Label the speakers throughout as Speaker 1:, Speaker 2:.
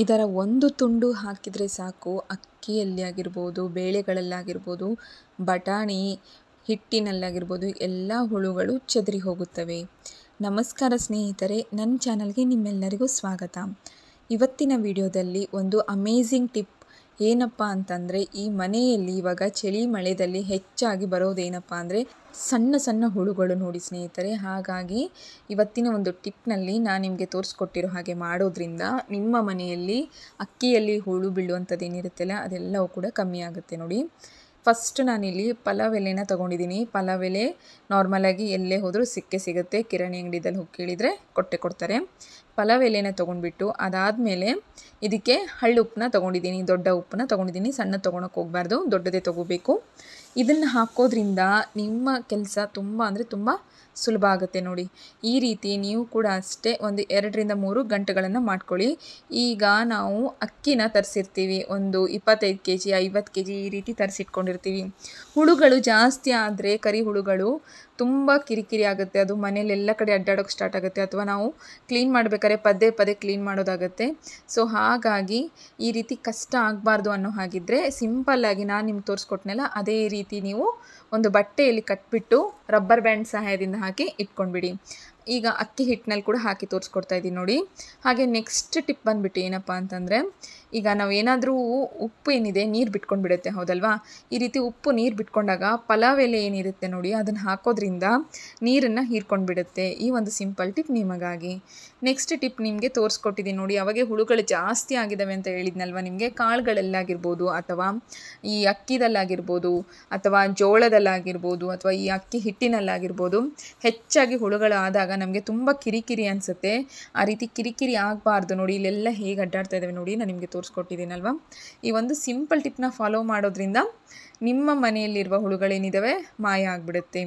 Speaker 1: ಇದರ ಒಂದು ತುಂಡು ಹಾಕಿದರೆ ಸಾಕು, ಅಕ್ಕಿಯಲ್ಲಿ ಆಗಿರ್ಬೋದು, ಬೇಳೆಗಳಲ್ಲಾಗಿರ್ಬೋದು, ಬಟಾಣಿ ಹಿಟ್ಟಿನಲ್ಲಾಗಿರ್ಬೋದು ಎಲ್ಲ ಹುಳುಗಳು ಚೆದರಿ ಹೋಗುತ್ತವೆ. ನಮಸ್ಕಾರ ಸ್ನೇಹಿತರೆ, ನನ್ನ ಚಾನಲ್ಗೆ ನಿಮ್ಮೆಲ್ಲರಿಗೂ ಸ್ವಾಗತ. ಇವತ್ತಿನ ವಿಡಿಯೋದಲ್ಲಿ ಒಂದು ಅಮೇಝಿಂಗ್ ಟಿಪ್ ಏನಪ್ಪ ಅಂತಂದರೆ, ಈ ಮನೆಯಲ್ಲಿ ಇವಾಗ ಚಳಿ ಮಳೆಯಲ್ಲಿ ಹೆಚ್ಚಾಗಿ ಬರೋದೇನಪ್ಪ ಅಂದರೆ ಸಣ್ಣ ಸಣ್ಣ ಹುಳುಗಳು ನೋಡಿ ಸ್ನೇಹಿತರೆ. ಹಾಗಾಗಿ ಇವತ್ತಿನ ಒಂದು ಟಿಪ್ನಲ್ಲಿ ನಾನು ನಿಮಗೆ ತೋರಿಸ್ಕೊಟ್ಟಿರೋ ಹಾಗೆ ಮಾಡೋದ್ರಿಂದ ನಿಮ್ಮ ಮನೆಯಲ್ಲಿ ಅಕ್ಕಿಯಲ್ಲಿ ಹುಳು ಬೀಳುವಂಥದ್ದು ಏನಿರುತ್ತಲ್ಲ ಅದೆಲ್ಲವೂ ಕೂಡ ಕಮ್ಮಿ ಆಗುತ್ತೆ ನೋಡಿ. ಫಸ್ಟ್ ನಾನಿಲ್ಲಿ ಪಲಾವ್ ಎಲೆನ ತೊಗೊಂಡಿದ್ದೀನಿ. ಪಲಾವ್ ಎಲೆ ನಾರ್ಮಲಾಗಿ ಎಲ್ಲೇ ಹೋದರೂ ಸಿಗುತ್ತೆ, ಕಿರಾಣಿ ಅಂಗಡಿದಲ್ಲಿ ಹೋಗಿ ಕೇಳಿದರೆ ಕೊಡ್ತಾರೆ. ಪಲಾವ್ ಎಲೆನ ತೊಗೊಂಡ್ಬಿಟ್ಟು ಅದಾದಮೇಲೆ ಇದಕ್ಕೆ ಹಳ್ಳುಪ್ಪನ್ನ ತೊಗೊಂಡಿದ್ದೀನಿ, ದೊಡ್ಡ ಉಪ್ಪನ್ನ ತೊಗೊಂಡಿದ್ದೀನಿ. ಸಣ್ಣ ತೊಗೊಳಕ್ಕೆ ಹೋಗಬಾರ್ದು, ದೊಡ್ಡದೇ ತೊಗೋಬೇಕು. ಇದನ್ನು ಹಾಕೋದ್ರಿಂದ ನಿಮ್ಮ ಕೆಲಸ ತುಂಬ ಅಂದರೆ ತುಂಬ ಸುಲಭ ಆಗುತ್ತೆ ನೋಡಿ. ಈ ರೀತಿ ನೀವು ಕೂಡ ಅಷ್ಟೇ ಒಂದು 2-3 ಗಂಟೆಗಳನ್ನು ಮಾಡ್ಕೊಳ್ಳಿ. ಈಗ ನಾವು ಅಕ್ಕಿನ ತರಿಸಿರ್ತೀವಿ, ಒಂದು 25 kg 50 kg ಈ ರೀತಿ ತರಿಸಿಟ್ಕೊಂಡಿರ್ತೀವಿ. ಹುಳುಗಳು ಜಾಸ್ತಿ ಆದರೆ ಕರಿ ಹುಳುಗಳು ತುಂಬ ಕಿರಿಕಿರಿ ಆಗುತ್ತೆ. ಅದು ಮನೇಲೆಲ್ಲ ಕಡೆ ಅಡ್ಡಾಡೋಕ್ಕೆ ಸ್ಟಾರ್ಟ್ ಆಗುತ್ತೆ, ಅಥವಾ ನಾವು ಕ್ಲೀನ್ ಮಾಡಬೇಕಾದ್ರೆ ಪದೇ ಕ್ಲೀನ್ ಮಾಡೋದಾಗುತ್ತೆ. ಸೊ ಹಾಗಾಗಿ ಈ ರೀತಿ ಕಷ್ಟ ಆಗಬಾರ್ದು ಅನ್ನೋ ಹಾಗಿದ್ದರೆ ಸಿಂಪಲ್ಲಾಗಿ ನಾನು ನಿಮ್ಗೆ ತೋರಿಸ್ಕೊಟ್ನಲ್ಲ ಅದೇ ರೀತಿ ನೀವು ಒಂದು ಬಟ್ಟೆಯಲ್ಲಿ ಕಟ್ಬಿಟ್ಟು ರಬ್ಬರ್ ಬ್ಯಾಂಡ್ ಸಹಾಯದಿಂದ ಹಾಕಿ ಇಟ್ಕೊಂಡ್ಬಿಡಿ. ಈಗ ಅಕ್ಕಿ ಹಿಟ್ಟಿನಲ್ಲಿ ಕೂಡ ಹಾಕಿ ತೋರಿಸ್ಕೊಡ್ತಾ ಇದ್ದೀನಿ ನೋಡಿ. ಹಾಗೆ ನೆಕ್ಸ್ಟ್ ಟಿಪ್ ಬಂದುಬಿಟ್ಟು ಏನಪ್ಪ ಅಂತಂದರೆ, ಈಗ ನಾವು ಏನಾದರೂ ಉಪ್ಪು ಏನಿದೆ ನೀರು ಬಿಟ್ಕೊಂಡು ಬಿಡುತ್ತೆ, ಹೌದಲ್ವಾ? ಈ ರೀತಿ ಉಪ್ಪು ನೀರು ಬಿಟ್ಕೊಂಡಾಗ ಪಲಾವ್ ಎಲೆ ಏನಿರುತ್ತೆ ನೋಡಿ ಅದನ್ನು ಹಾಕೋದ್ರಿಂದ ನೀರನ್ನು ಹೀರ್ಕೊಂಡು ಬಿಡುತ್ತೆ. ಈ ಒಂದು ಸಿಂಪಲ್ ಟಿಪ್ ನಿಮಗಾಗಿ. ನೆಕ್ಸ್ಟ್ ಟಿಪ್ ನಿಮಗೆ ತೋರಿಸ್ಕೊಟ್ಟಿದ್ದೀನಿ ನೋಡಿ. ಅವಾಗೆ ಹುಳುಗಳು ಜಾಸ್ತಿ ಆಗಿದ್ದಾವೆ ಅಂತ ಹೇಳಿದ್ನಲ್ವ ನಿಮಗೆ. ಕಾಳುಗಳಲ್ಲಾಗಿರ್ಬೋದು, ಅಥವಾ ಈ ಅಕ್ಕಿದಲ್ಲಾಗಿರ್ಬೋದು, ಅಥವಾ ಜೋಳದಲ್ಲಾಗಿರ್ಬೋದು, ಅಥವಾ ಈ ಅಕ್ಕಿ ಹಿಟ್ಟಿನಲ್ಲಾಗಿರ್ಬೋದು, ಹೆಚ್ಚಾಗಿ ಹುಳುಗಳು ಆದಾಗ ನಮಗೆ ತುಂಬ ಕಿರಿಕಿರಿ ಅನಿಸುತ್ತೆ. ಆ ರೀತಿ ಕಿರಿಕಿರಿ ಆಗಬಾರ್ದು ನೋಡಿ. ಇಲ್ಲೆಲ್ಲ ಹೇಗೆ ಅಡ್ಡಾಡ್ತಾ ಇದ್ದಾವೆ ನೋಡಿ, ನಾನು ನಿಮಗೆ ತೋರಿಸ್ಕೊಟ್ಟಿದ್ದೀನಲ್ವ. ಈ ಒಂದು ಸಿಂಪಲ್ ಟಿಪ್ನ ಫಾಲೋ ಮಾಡೋದ್ರಿಂದ ನಿಮ್ಮ ಮನೆಯಲ್ಲಿರುವ ಹುಳುಗಳೇನಿದ್ದಾವೆ ಮಾಯ ಆಗಿಬಿಡುತ್ತೆ.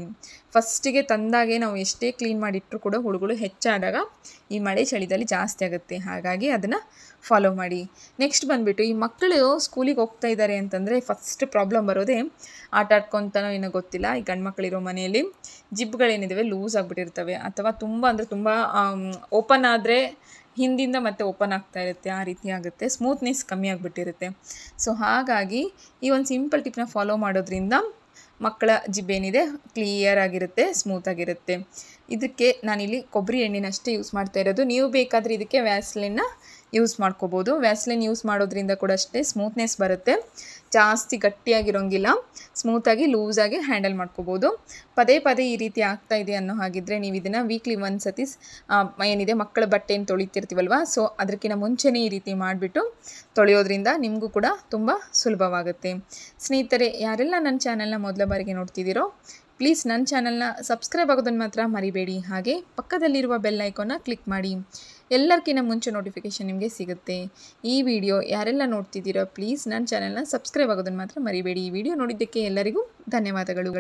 Speaker 1: ಫಸ್ಟಿಗೆ ತಂದಾಗೆ ನಾವು ಎಷ್ಟೇ ಕ್ಲೀನ್ ಮಾಡಿಟ್ಟರು ಕೂಡ ಹುಳುಗಳು ಹೆಚ್ಚಾದಾಗ ಈ ಮಳೆ ಚಳಿದಲ್ಲಿ ಜಾಸ್ತಿ ಆಗುತ್ತೆ. ಹಾಗಾಗಿ ಅದನ್ನು ಫಾಲೋ ಮಾಡಿ. ನೆಕ್ಸ್ಟ್ ಬಂದುಬಿಟ್ಟು ಈ ಮಕ್ಕಳು ಸ್ಕೂಲಿಗೆ ಹೋಗ್ತಾ ಇದ್ದಾರೆ ಅಂತಂದರೆ ಫಸ್ಟ್ ಪ್ರಾಬ್ಲಮ್ ಬರೋದೇ ಆಟ ಆಡ್ಕೊತಾನೋ ಏನೋ ಗೊತ್ತಿಲ್ಲ, ಈ ಗಂಡು ಮಕ್ಕಳಿರೋ ಮನೆಯಲ್ಲಿ ಜಿಬ್ಗಳೇನಿದ್ದಾವೆ ಲೂಸ್ ಆಗಿಬಿಟ್ಟಿರ್ತವೆ, ಅಥವಾ ತುಂಬ ಅಂದರೆ ತುಂಬ ಓಪನ್ ಆದರೆ ಹಿಂದಿಂದ ಮತ್ತೆ ಓಪನ್ ಆಗ್ತಾ ಇರುತ್ತೆ, ಆ ರೀತಿ ಆಗುತ್ತೆ. ಸ್ಮೂತ್ನೆಸ್ ಕಮ್ಮಿ ಆಗಿಬಿಟ್ಟಿರುತ್ತೆ. ಸೊ ಹಾಗಾಗಿ ಈ ಒಂದು ಸಿಂಪಲ್ ಟಿಪ್ನ ಫಾಲೋ ಮಾಡೋದ್ರಿಂದ ಮಕ್ಕಳ ಜಿಬ್ಬೇನಿದೆ ಕ್ಲಿಯರ್ ಆಗಿರುತ್ತೆ, ಸ್ಮೂತಾಗಿರುತ್ತೆ. ಇದಕ್ಕೆ ನಾನಿಲ್ಲಿ ಕೊಬ್ಬರಿ ಎಣ್ಣೆನಷ್ಟೇ ಯೂಸ್ ಮಾಡ್ತಾ ಇರೋದು. ನೀವು ಬೇಕಾದರೆ ಇದಕ್ಕೆ ವ್ಯಾಸ್ಲಿನ್ನ ಯೂಸ್ ಮಾಡ್ಕೋಬೋದು. ವ್ಯಾಸ್ಲಿನ್ ಯೂಸ್ ಮಾಡೋದ್ರಿಂದ ಕೂಡ ಅಷ್ಟೇ ಸ್ಮೂತ್ನೆಸ್ ಬರುತ್ತೆ, ಜಾಸ್ತಿ ಗಟ್ಟಿಯಾಗಿರೋಂಗಿಲ್ಲ, ಸ್ಮೂತಾಗಿ ಲೂಸಾಗಿ ಹ್ಯಾಂಡಲ್ ಮಾಡ್ಕೋಬೋದು. ಪದೇ ಈ ರೀತಿ ಆಗ್ತಾ ಇದೆ ಅನ್ನೋ ಹಾಗಿದ್ದರೆ ನೀವು ಇದನ್ನು ವೀಕ್ಲಿ ಒಂದು ಸತಿ ಏನಿದೆ ಮಕ್ಕಳ ಬಟ್ಟೆಯನ್ನು ತೊಳಿತಿರ್ತೀವಲ್ವ, ಸೊ ಅದಕ್ಕಿಂತ ಮುಂಚೆನೇ ಈ ರೀತಿ ಮಾಡಿಬಿಟ್ಟು ತೊಳೆಯೋದ್ರಿಂದ ನಿಮಗೂ ಕೂಡ ತುಂಬ ಸುಲಭವಾಗುತ್ತೆ. ಸ್ನೇಹಿತರೆ, ಯಾರೆಲ್ಲ ನನ್ನ ಚಾನಲ್ನ ಮೊದಲ ಬಾರಿಗೆ ನೋಡ್ತಿದ್ದೀರೋ ಪ್ಲೀಸ್ ನನ್ನ ಚಾನಲ್ನ ಸಬ್ಸ್ಕ್ರೈಬ್ ಆಗೋದನ್ನು ಮಾತ್ರ ಮರಿಬೇಡಿ. ಹಾಗೆ ಪಕ್ಕದಲ್ಲಿರುವ ಬೆಲ್ ಐಕಾನ್ನ ಕ್ಲಿಕ್ ಮಾಡಿ, ಎಲ್ಲರಿಗಿಂತ ಮುಂಚೆ ನೋಟಿಫಿಕೇಷನ್ ನಿಮಗೆ ಸಿಗುತ್ತೆ. ಈ ವಿಡಿಯೋ ಯಾರೆಲ್ಲ ನೋಡ್ತಿದ್ದೀರೋ ಪ್ಲೀಸ್ ನನ್ನ ಚಾನಲ್ನ ಸಬ್ಸ್ಕ್ರೈಬ್ ಆಗೋದನ್ನು ಮಾತ್ರ ಮರಿಬೇಡಿ. ಈ ವಿಡಿಯೋ ನೋಡಿದ್ದಕ್ಕೆ ಎಲ್ಲರಿಗೂ ಧನ್ಯವಾದಗಳು.